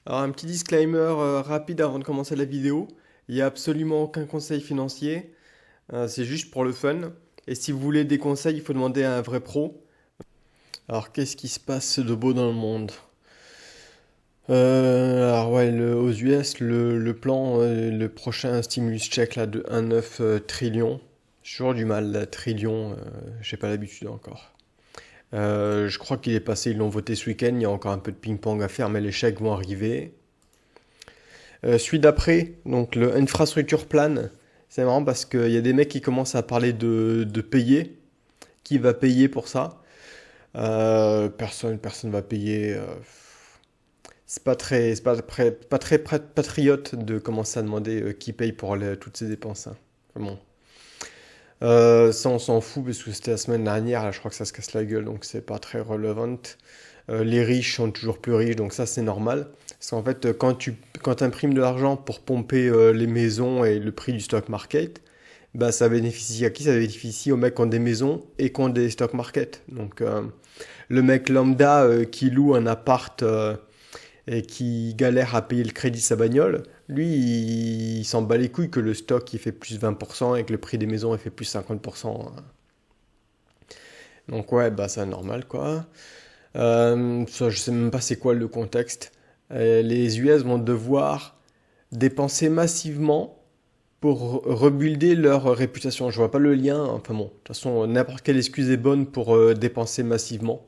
Alors un petit disclaimer rapide avant de commencer la vidéo. Il n'y a absolument aucun conseil financier, c'est juste pour le fun. Et si vous voulez des conseils, il faut demander à un vrai pro. Alors qu'est-ce qui se passe de beau dans le monde? Alors ouais, aux US, le plan, le prochain stimulus check là de 1,9 trillion. J'ai toujours du mal, là, trillion, j'ai pas l'habitude encore. Je crois qu'il est passé, ils l'ont voté ce week-end, il y a encore un peu de ping-pong à faire, mais les chèques vont arriver. Celui d'après, donc le infrastructure plan, c'est marrant parce qu'il y a des mecs qui commencent à parler de payer. Qui va payer pour ça? Personne va payer. C'est pas très patriote de commencer à demander qui paye pour toutes ces dépenses, hein. Bon. Ça, on s'en fout parce que c'était la semaine dernière. Là, je crois que ça se casse la gueule, donc c'est pas très relevant. Les riches sont toujours plus riches, donc ça c'est normal. Parce qu'en fait, quand tu imprimes de l'argent pour pomper les maisons et le prix du stock market, bah, ça bénéficie à qui? Ça bénéficie aux mecs qui ont des maisons et qui ont des stock market. Donc le mec lambda qui loue un appart et qui galère à payer le crédit de sa bagnole, lui, il s'en bat les couilles que le stock il fait plus 20% et que le prix des maisons il fait plus 50%. Donc ouais, bah c'est normal quoi. Ça, je sais même pas c'est quoi le contexte. Les US vont devoir dépenser massivement pour rebuilder leur réputation. Je vois pas le lien. Enfin bon, de toute façon, n'importe quelle excuse est bonne pour dépenser massivement.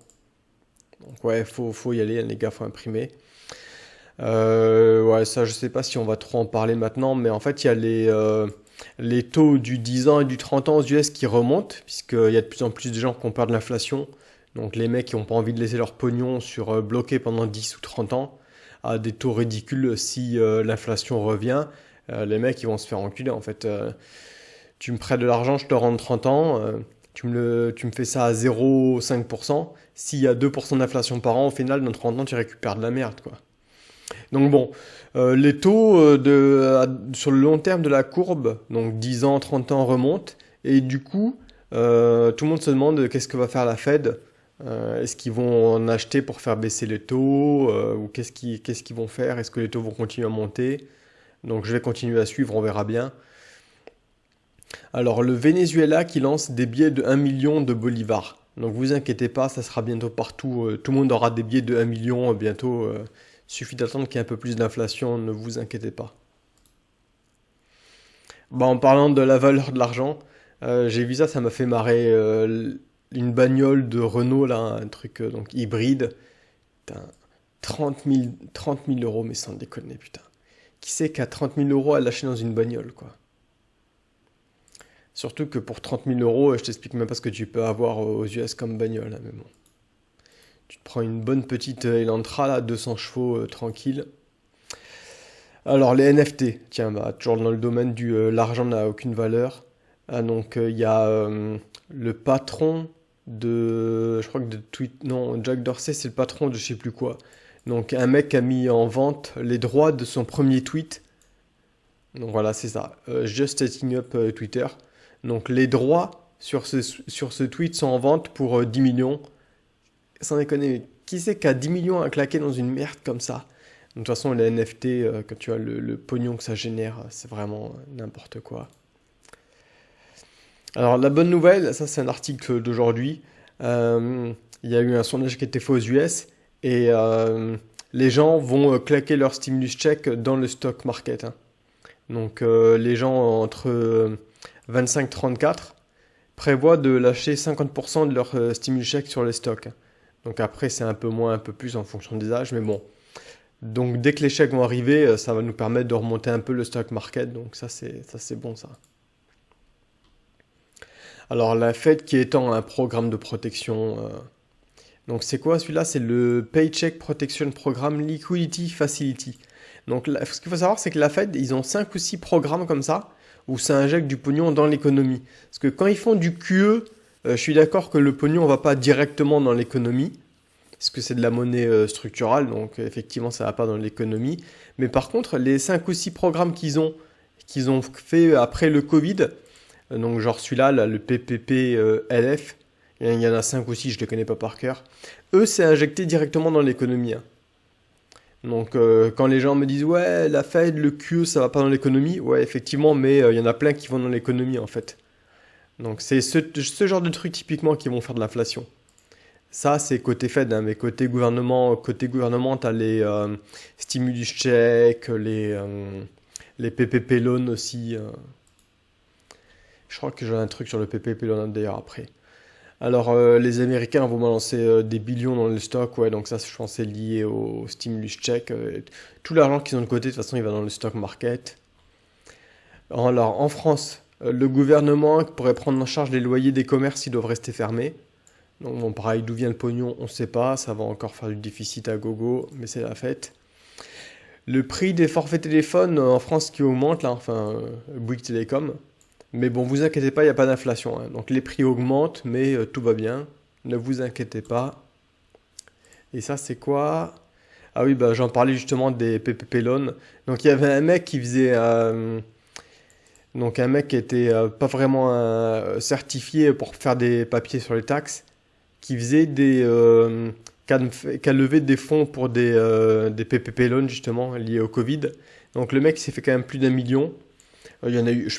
Donc ouais, faut y aller, les gars, faut imprimer. Ouais, ça, je sais pas si on va trop en parler maintenant, mais en fait, il y a les taux du 10 ans et du 30 ans aux US qui remontent, puisqu'il y a de plus en plus de gens qui ont peur de l'inflation. Donc les mecs qui n'ont pas envie de laisser leur pognon sur bloqué pendant 10 ou 30 ans à des taux ridicules si l'inflation revient, les mecs ils vont se faire enculer en fait. Tu me prêtes de l'argent, je te rends 30 ans, tu me fais ça à 0,5%. S'il y a 2% d'inflation par an, au final, dans 30 ans, tu récupères de la merde, quoi. Donc bon, les taux sur le long terme de la courbe, donc 10 ans, 30 ans remontent, et du coup, tout le monde se demande qu'est-ce que va faire la Fed. Est-ce qu'ils vont en acheter pour faire baisser les taux, ou qu'est-ce qu'ils vont faire? Est-ce que les taux vont continuer à monter? Donc je vais continuer à suivre, on verra bien. Alors le Venezuela qui lance des billets de 1 million de bolivars. Donc vous inquiétez pas, ça sera bientôt partout. Tout le monde aura des billets de 1 million bientôt. Suffit d'attendre qu'il y ait un peu plus d'inflation, ne vous inquiétez pas. Bah, en parlant de la valeur de l'argent, j'ai vu ça, ça m'a fait marrer. Une bagnole de Renault, là, un truc donc hybride. Putain, 30 000 euros, mais sans déconner, putain. Qui c'est qu'à 30 000 euros à lâcher dans une bagnole, quoi? Surtout que pour 30 000 euros, je t'explique même pas ce que tu peux avoir aux US comme bagnole, hein, mais bon. Tu te prends une bonne petite Elantra, là, 200 chevaux, tranquille. Alors, les NFT, tiens, bah, toujours dans le domaine du l'argent n'a aucune valeur. Ah, donc, il y a le patron je crois que de tweet, non, Jack Dorsey, c'est le patron de je sais plus quoi. Donc, un mec a mis en vente les droits de son premier tweet. Donc voilà, c'est ça. Just Setting Up Twitter. Donc les droits sur ce tweet sont en vente pour 10 millions. Sans déconner, mais qui c'est qui a 10 millions à claquer dans une merde comme ça? De toute façon, les NFT, quand tu as le pognon que ça génère, c'est vraiment n'importe quoi. Alors la bonne nouvelle, ça c'est un article d'aujourd'hui. Il y a eu un sondage qui a été fait aux US et les gens vont claquer leur stimulus check dans le stock market, hein. Donc les gens entre 25-34 prévoient de lâcher 50% de leur stimulus check sur les stocks. Donc après c'est un peu moins, un peu plus en fonction des âges, mais bon. Donc dès que les chèques vont arriver, ça va nous permettre de remonter un peu le stock market, donc ça c'est bon ça. Alors la Fed qui étend un programme de protection. Donc c'est quoi celui-là? C'est le Paycheck Protection Program Liquidity Facility. Donc ce qu'il faut savoir, c'est que la Fed, ils ont 5 ou 6 programmes comme ça, où ça injecte du pognon dans l'économie. Parce que quand ils font du QE, je suis d'accord que le pognon ne va pas directement dans l'économie, parce que c'est de la monnaie structurale, donc effectivement ça ne va pas dans l'économie. Mais par contre, les 5 ou 6 programmes qu'ils ont fait après le Covid, donc genre celui-là, là, le PPP LF, il y en a 5 ou 6, je ne les connais pas par cœur, eux c'est injecté directement dans l'économie, hein. Donc quand les gens me disent ouais la Fed, le QE ça va pas dans l'économie, ouais effectivement mais il y en a plein qui vont dans l'économie en fait. Donc c'est ce genre de trucs typiquement qui vont faire de l'inflation. Ça c'est côté Fed, hein, mais côté gouvernement t'as les stimulus checks, les PPP loans aussi. Je crois que j'ai un truc sur le PPP loan d'ailleurs après. Alors, les Américains vont balancer des billions dans le stock, ouais, donc ça, je pense, c'est lié au stimulus check. Tout l'argent qu'ils ont de côté, de toute façon, il va dans le stock market. Alors, en France, le gouvernement pourrait prendre en charge les loyers des commerces, ils doivent rester fermés. Donc, bon, pareil, d'où vient le pognon, on ne sait pas, ça va encore faire du déficit à gogo, mais c'est la fête. Le prix des forfaits téléphones en France qui augmente, là, enfin, Bouygues Télécom. Mais bon, vous inquiétez pas, il n'y a pas d'inflation, hein. Donc les prix augmentent, mais tout va bien. Ne vous inquiétez pas. Et ça, c'est quoi? Ah oui, bah, j'en parlais justement des PPP loans. Donc il y avait un mec qui faisait... donc un mec qui était pas vraiment certifié pour faire des papiers sur les taxes, qui faisait qui a levé des fonds pour des PPP loans justement liés au Covid. Donc le mec il s'est fait quand même plus d'1 million. Il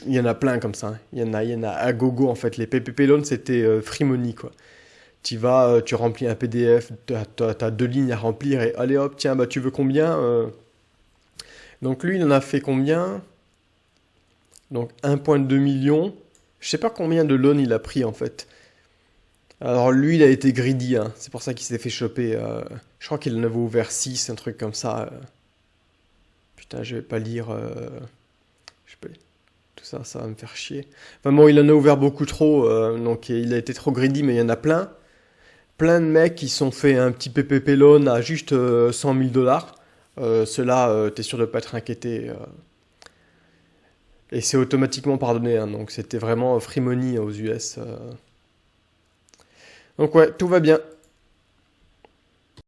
y en a plein comme ça, hein. Il y en a à gogo en fait. Les PPP loans c'était free money quoi. Tu vas, tu remplis un PDF, t'as 2 lignes à remplir et allez hop, tiens, bah tu veux combien? Donc lui il en a fait combien? Donc 1,2 million. Je sais pas combien de loans il a pris en fait. Alors lui il a été greedy, hein. C'est pour ça qu'il s'est fait choper. Je crois qu'il en avait ouvert 6 un truc comme ça. Putain, je vais pas lire. Je peux- Tout ça, ça va me faire chier. Enfin bon, il en a ouvert beaucoup trop, donc il a été trop greedy, mais il y en a plein. Plein de mecs qui se sont fait un petit PPP loan à juste 100 000 dollars. Ceux-là, t'es sûr de pas être inquiété. Et c'est automatiquement pardonné, hein, donc c'était vraiment free money aux US. Donc ouais, tout va bien.